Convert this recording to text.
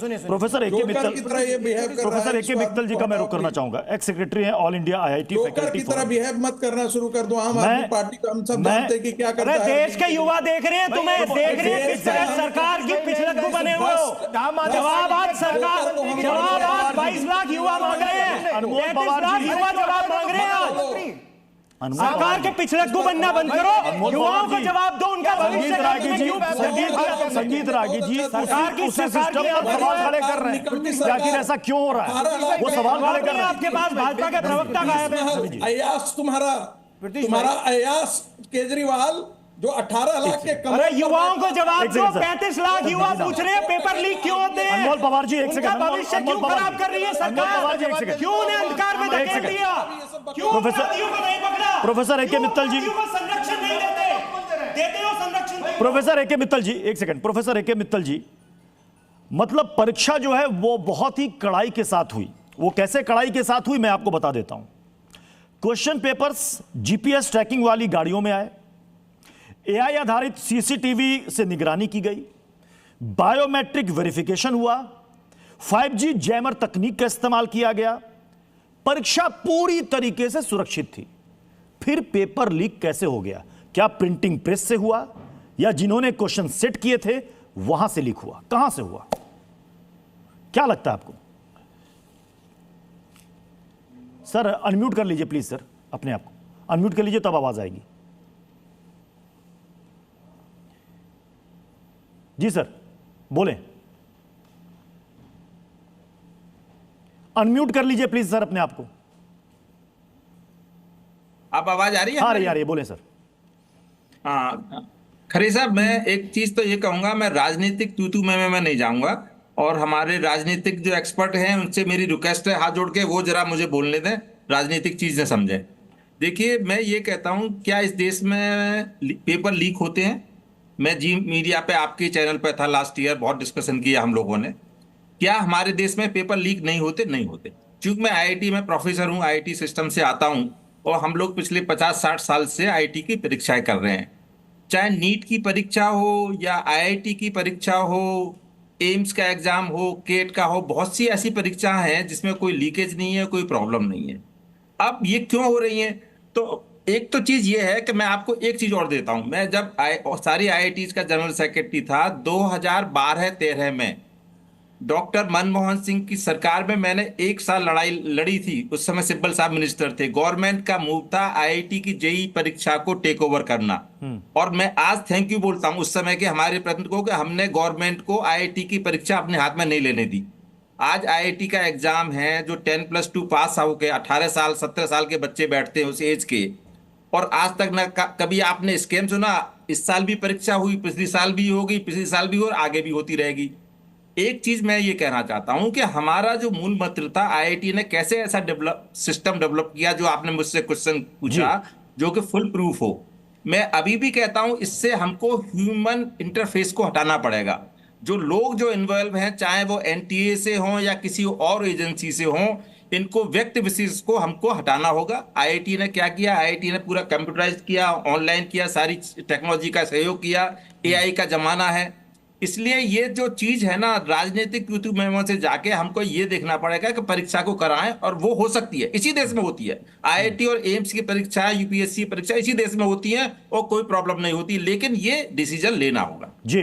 Professor A K. Mittal जी का मैं रुख करना चाहूंगा। एक्स सेक्रेटरी हैं ऑल इंडिया आईआईटी फैकल्टी की तरह बिहेव मत करना शुरू कर दो। आम आदमी पार्टी को हम सब जानते हैं कि क्या करता है। देश के युवा देख रहे हैं तुम्हें, देख रहे हैं किस तरह सरकार की पिछलग्गू बने हुए हो। जवाब आज सरकार, जवाब आज 22 लाख युवा मांग रहे हैं, 33 लाख युवा जवाब मांग रहे हैं। सरकार के पिछलग्गू बनना बंद करो, युवाओं को जवाब दो, उनका भविष्य। संगीत रागी जी सरकार की सिस्टम पर सवाल खड़े कर रहे हैं, आखिर ऐसा क्यों हो रहा है? वो सवाल खड़े कर रहे हैं। आपके पास भाजपा के प्रवक्ता गायब है। अयास तुम्हारा अयास केजरीवाल जो 18 लाख के अरे युवाओं को जवाब दो। 35 लाख युवा पूछ रहे हैं पेपर लीक क्यों होते हैं? अनमोल पवार जी एक सेकंड, भविष्य क्यों खराब कर रही है सरकार? क्यों उन्हें अंधकार में धकेल दिया? क्यों अपराधियों को नहीं पकड़ा? Professor A K. मित्तल जी संरक्षण नहीं देते हो संरक्षण। Professor A K. मित्तल जी एक second. Professor A K. Mittal ji, मतलब परीक्षा जो है वो बहुत ही कड़ाई के साथ हुई। वो कैसे कड़ाई के साथ हुई मैं आपको बता देता हूं। क्वेश्चन पेपर्स जीपीएस ट्रैकिंग वाली गाड़ियों में आए, एआई आधारित सीसीटीवी से निगरानी की गई, बायोमेट्रिक वेरिफिकेशन हुआ, 5G जैमर तकनीक का इस्तेमाल किया गया। परीक्षा पूरी तरीके से सुरक्षित थी। फिर पेपर लीक कैसे हो गया? क्या प्रिंटिंग प्रेस से हुआ या जिन्होंने क्वेश्चन सेट किए थे वहां से लीक हुआ? कहां से हुआ? क्या लगता है आपको? सर अनम्यूट कर लीजिए प्लीज। सर अपने आप को अनम्यूट कर लीजिए तब आवाज आएगी। जी सर बोलें। अनम्यूट कर लीजिए प्लीज सर अपने आप को। आप आवाज आ रही है? आ रही है, बोलें सर। हाँ खरे साहब, मैं एक चीज तो ये कहूंगा, मैं राजनीतिक तू मैं नहीं जाऊंगा, और हमारे राजनीतिक जो एक्सपर्ट हैं उनसे मेरी रिक्वेस्ट है हाथ जोड़ के वो जरा मुझे बोलने दें, राजनीतिक चीज न समझे। देखिए मैं ये कहता हूं, क्या इस देश में पेपर लीक होते हैं? मैं जी मीडिया पे आपके चैनल पे था लास्ट ईयर, बहुत डिस्कशन किया हम लोगों ने। क्या हमारे देश में पेपर लीक नहीं होते? नहीं होते। क्योंकि मैं आईआईटी में प्रोफेसर हूं, आईआईटी सिस्टम से आता हूं, और हम लोग पिछले 50-60 साल से आईआईटी की परीक्षाएं कर रहे हैं। चाहे नीट की परीक्षा हो या आईआईटी की परीक्षा हो, एम्स का एग्जाम हो, केट का हो, बहुत सी ऐसी परीक्षा हैं जिसमें कोई लीकेज नहीं है, कोई प्रॉब्लम नहीं है। अब ये क्यों हो रही है? तो एक तो चीज ये है कि मैं आपको एक चीज और देता हूं। मैं जब सारी आईआईटीज का जनरल सेक्रेटरी था 2012-13 में, डॉक्टर मनमोहन सिंह की सरकार में मैंने 1 साल लड़ाई लड़ी थी। उस समय सिब्बल साहब मिनिस्टर थे। गवर्नमेंट का मूव था आईआईटी की जेईई परीक्षा को टेक ओवर करना, और मैं आज थैंक यू बोलता हूं उस समय के हमारे प्रतिनिधि को कि हमने गवर्नमेंट को आईआईटी की परीक्षा अपने हाथ में नहीं लेने दी। आज आईआईटी का एग्जाम है जो 10+2 पास होकर 18 साल 17 साल के बच्चे बैठते हैं उस एज के, और आज तक ना कभी आपने स्कैम सुना? इस साल भी परीक्षा हुई, पिछले साल भी होगी, पिछले साल भी हो, और आगे भी होती रहेगी। एक चीज मैं ये कहना चाहता हूं कि हमारा जो मूल मंत्र था, आईआईटी ने कैसे ऐसा सिस्टम डेवलप किया, जो आपने मुझसे क्वेश्चन पूछा, जो कि फुल प्रूफ हो। मैं अभी भी कहता हूं इससे हमको ह्यूमन इंटरफेस को हटाना पड़ेगा। जो लोग जो इन्वॉल्व हैं, चाहे वो एनटीए से हों या किसी और एजेंसी से हों, इनको व्यक्ति विशेष को हमको हटाना होगा। आईआईटी ने क्या किया? आईआईटी ने पूरा कंप्यूटराइज किया, ऑनलाइन किया, सारी टेक्नोलॉजी का सहयोग किया। एआई का जमाना है, इसलिए ये जो चीज है ना, राजनीतिक मेमो से जाके हमको ये देखना पड़ेगा कि परीक्षा को कराएं, और वो हो सकती है, इसी देश में होती है। आईआईटी और एम्स की परीक्षा, यूपीएससी परीक्षा इसी देश में होती है और कोई प्रॉब्लम नहीं होती, लेकिन ये डिसीजन लेना होगा। जी